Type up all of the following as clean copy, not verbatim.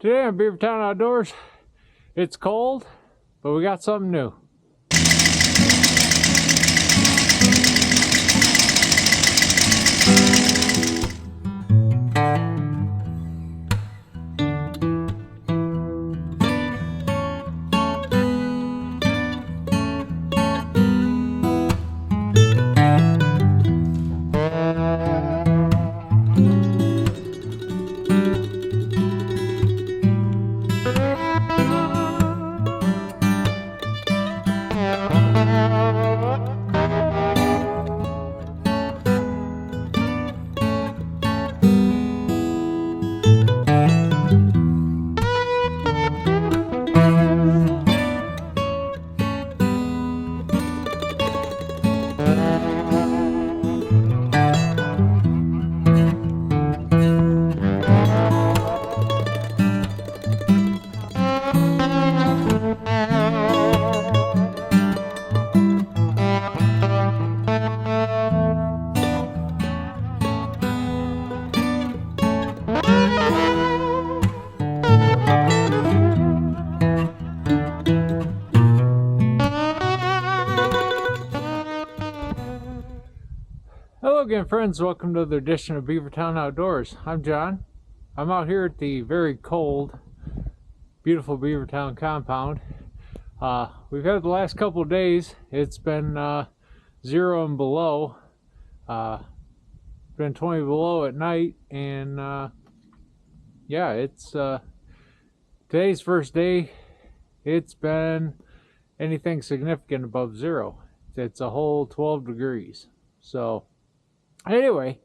Today on Beavertown Outdoors, it's cold, but we got something new. Hello again, friends. Welcome to the edition of Beavertown Outdoors. I'm John. I'm out here at the very cold, beautiful Beavertown compound. We've had the last couple of days. It's been 0 and below. It's been 20 below at night, and yeah, it's today's first day. It's been anything significant above 0. It's a whole 12 degrees. So anyway,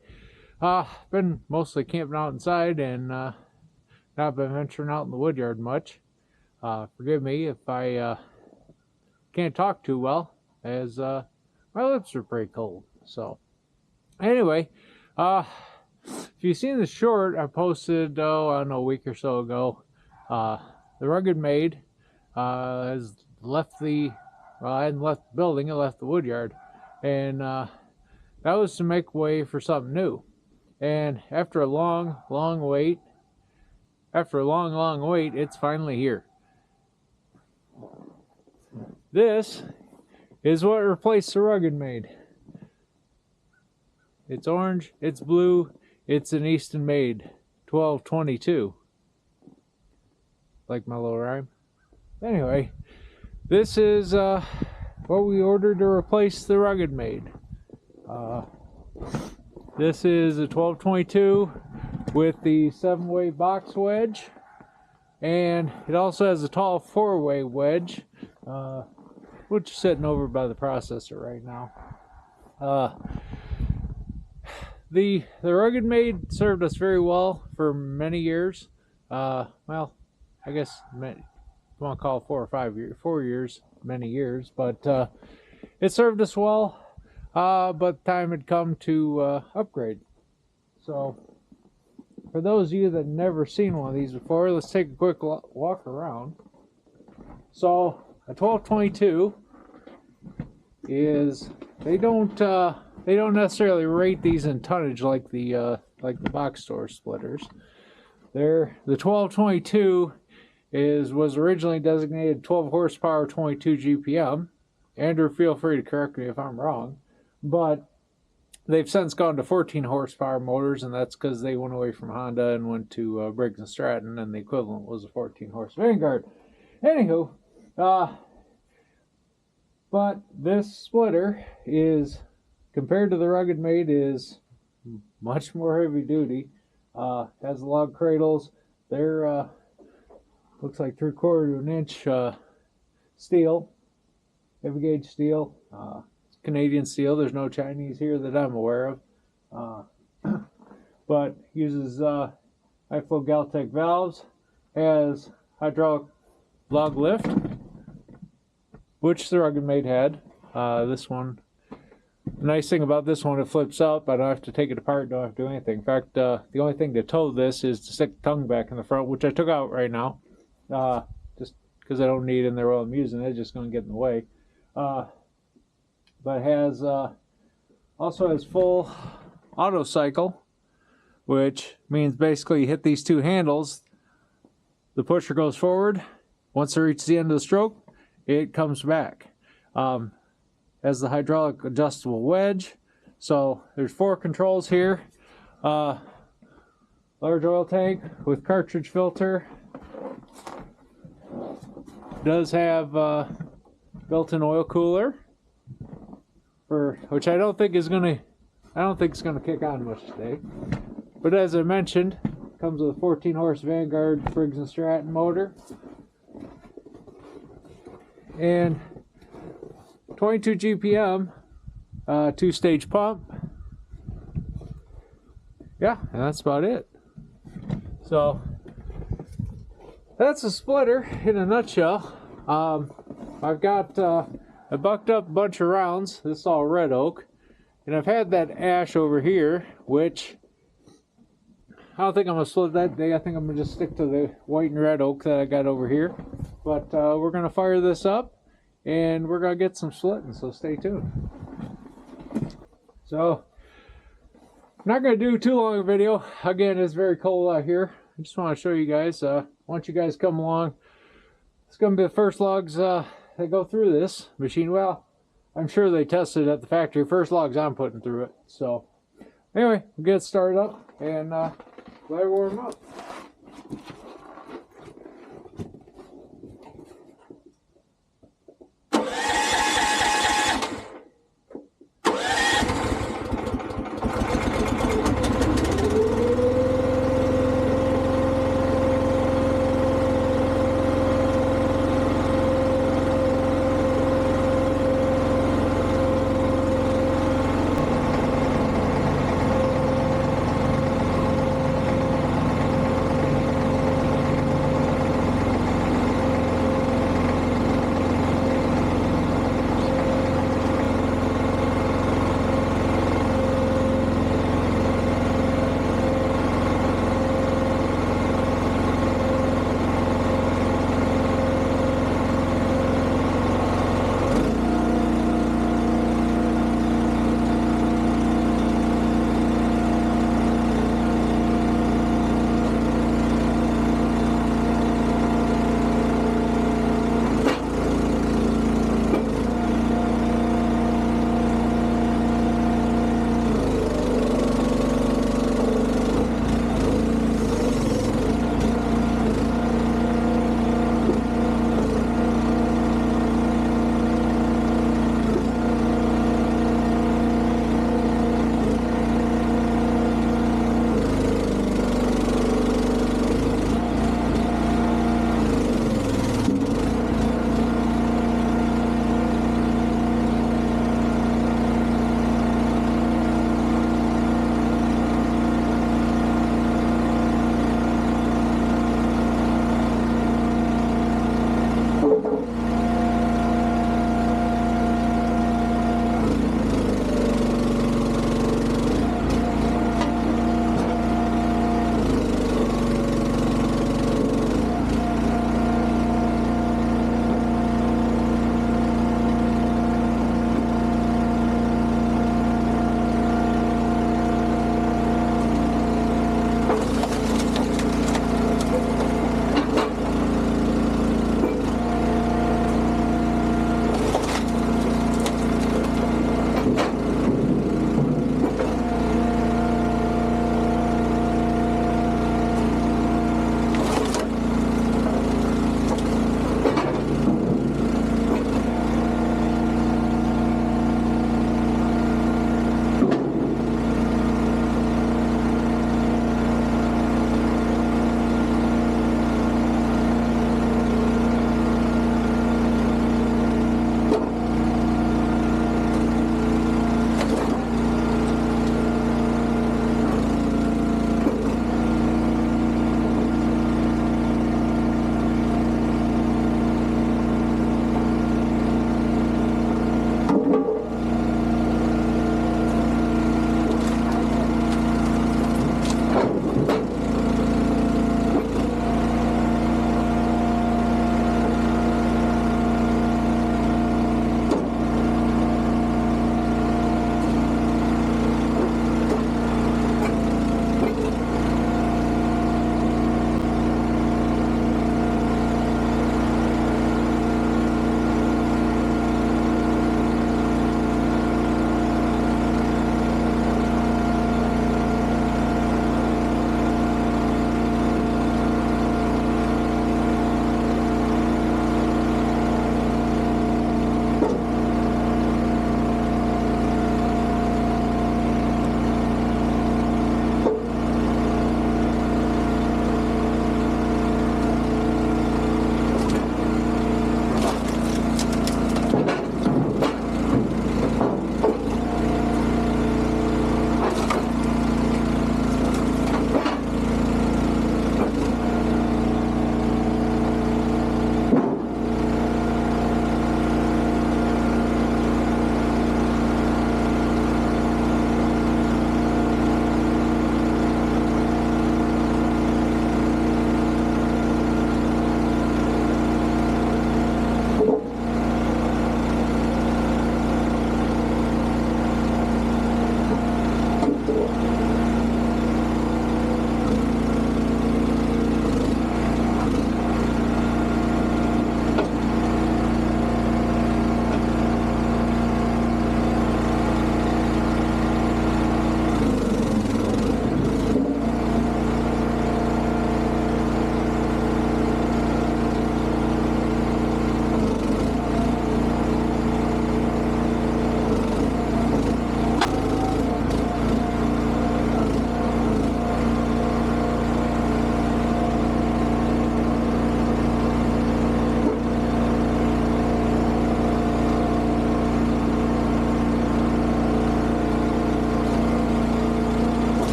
been mostly camping out inside and not been venturing out in the wood yard much. Forgive me if I can't talk too well, as my lips are pretty cold. So anyway, if you've seen the short I posted, I don't know, a week or so ago, the Rugged Maid has left the, well, I hadn't left the building, I left the wood yard, and that was to make way for something new. And after a long wait, it's finally here. This is what replaced the Rugged Maid. It's orange, it's blue, it's an Eastonmade 1222. Like my little rhyme. Anyway, this is what we ordered to replace the Rugged Maid. This is a 1222 with the 7-way box wedge, and it also has a tall 4-way wedge, which is sitting over by the processor right now. The Rugged Maid served us very well for many years. Well, I guess you want to call it 4 years, many years, but it served us well. But time had come to upgrade. So, for those of you that never seen one of these before, let's take a quick walk around. So, a 1222 is, they don't necessarily rate these in tonnage like the box store splitters. The 1222 was originally designated 12 horsepower, 22 GPM. Andrew, feel free to correct me if I'm wrong. But they've since gone to 14 horsepower motors, and that's because they went away from Honda and went to Briggs & Stratton, and the equivalent was a 14 horse Vanguard. Anywho, but this splitter is, compared to the Rugged Maid, is much more heavy duty. Has log cradles. They're looks like 3/4 of an inch steel, heavy gauge steel. Canadian steel. There's no Chinese here that I'm aware of. But uses high flow Galtech valves, has hydraulic log lift, which the Rugged Maid had. This one, the nice thing about this one, it flips up. I don't have to take it apart, don't have to do anything. In fact, the only thing to tow this is to stick the tongue back in the front, which I took out right now, just because I don't need it in there while I'm using it. It's just going to get in the way. But has also has full auto cycle, which means basically you hit these two handles, the pusher goes forward. Once it reaches the end of the stroke, it comes back. Has the hydraulic adjustable wedge. So there's 4 controls here. Large oil tank with cartridge filter. Does have built-in oil cooler, which I don't think it's gonna kick on much today. But as I mentioned, comes with a 14 horse Vanguard Briggs & Stratton motor and 22 GPM 2-stage pump. Yeah, and that's about it. So that's a splitter in a nutshell. I've got I bucked up a bunch of rounds. This is all red oak, and I've had that ash over here, which I don't think I'm gonna split that today. I think I'm gonna just stick to the white and red oak that I got over here. But we're gonna fire this up, and we're gonna get some slitting. So stay tuned. So I'm not going to do too long a video. Again, it's very cold out here. I just want to show you guys. Once you guys come along, it's going to be the first logs that go through this machine. Well, I'm sure they tested at the factory. First logs I'm putting through it. So anyway, we'll get started up and let it warm up.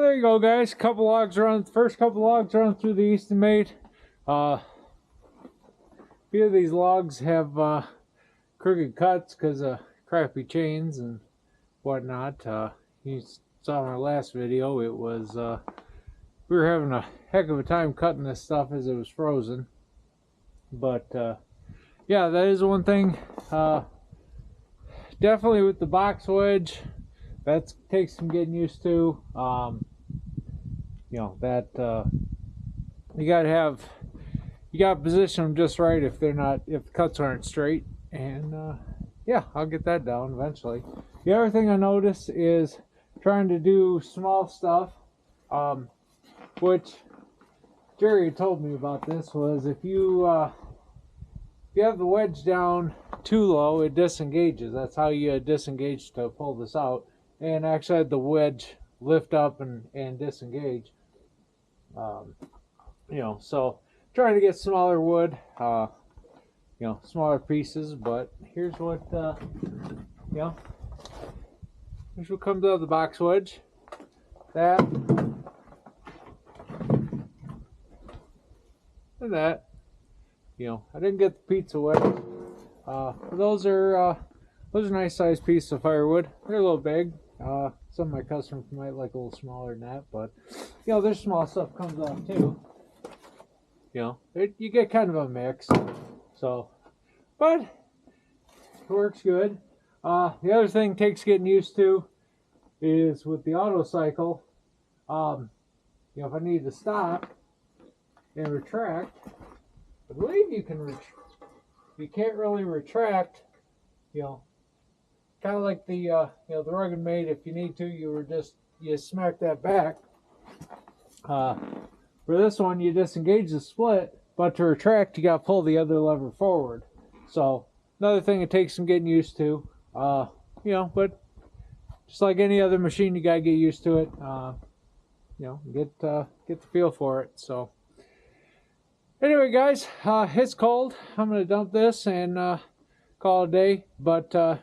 there you go, guys. First couple logs run through the Eastonmade. A few of these logs have crooked cuts because of crappy chains and whatnot. You saw in our last video, it was we were having a heck of a time cutting this stuff as it was frozen. But yeah, that is one thing. Definitely with the box wedge, that takes some getting used to. You know, that you gotta position them just right if the cuts aren't straight. And yeah, I'll get that down eventually. The other thing I noticed is trying to do small stuff, which Jerry told me about this, was if you have the wedge down too low, it disengages. That's how you disengage to pull this out. And actually I had the wedge lift up and disengage. You know, so trying to get smaller wood, you know, smaller pieces. But here's what you know, here's what comes out of the box wedge. That and that. You know, I didn't get the pizza wedge. Those are nice sized pieces of firewood. They're a little big. Some of my customers might like a little smaller than that, but you know, there's small stuff comes off too. You know, you get kind of a mix. So, but it works good. The other thing takes getting used to is with the auto cycle. You know, if I need to stop and retract, I believe you can you can't really retract, you know, kind of like the you know, the rugged made. If you need to, you smack that back. For this one, you disengage the split, but to retract, you got to pull the other lever forward. So another thing it takes some getting used to. You know, but just like any other machine, you gotta get used to it. You know, get the feel for it. So anyway, guys, it's cold. I'm gonna dump this and call it a day. But there'll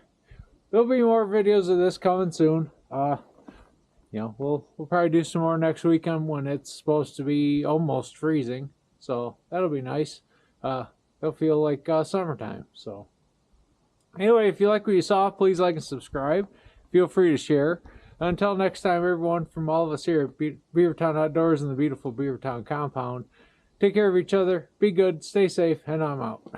be more videos of this coming soon. You know, we'll probably do some more next weekend when it's supposed to be almost freezing. So that'll be nice. It'll feel like summertime. So anyway, if you like what you saw, please like and subscribe. Feel free to share. Until next time, everyone, from all of us here at Beavertown Outdoors in the beautiful Beavertown compound, take care of each other, be good, stay safe, and I'm out.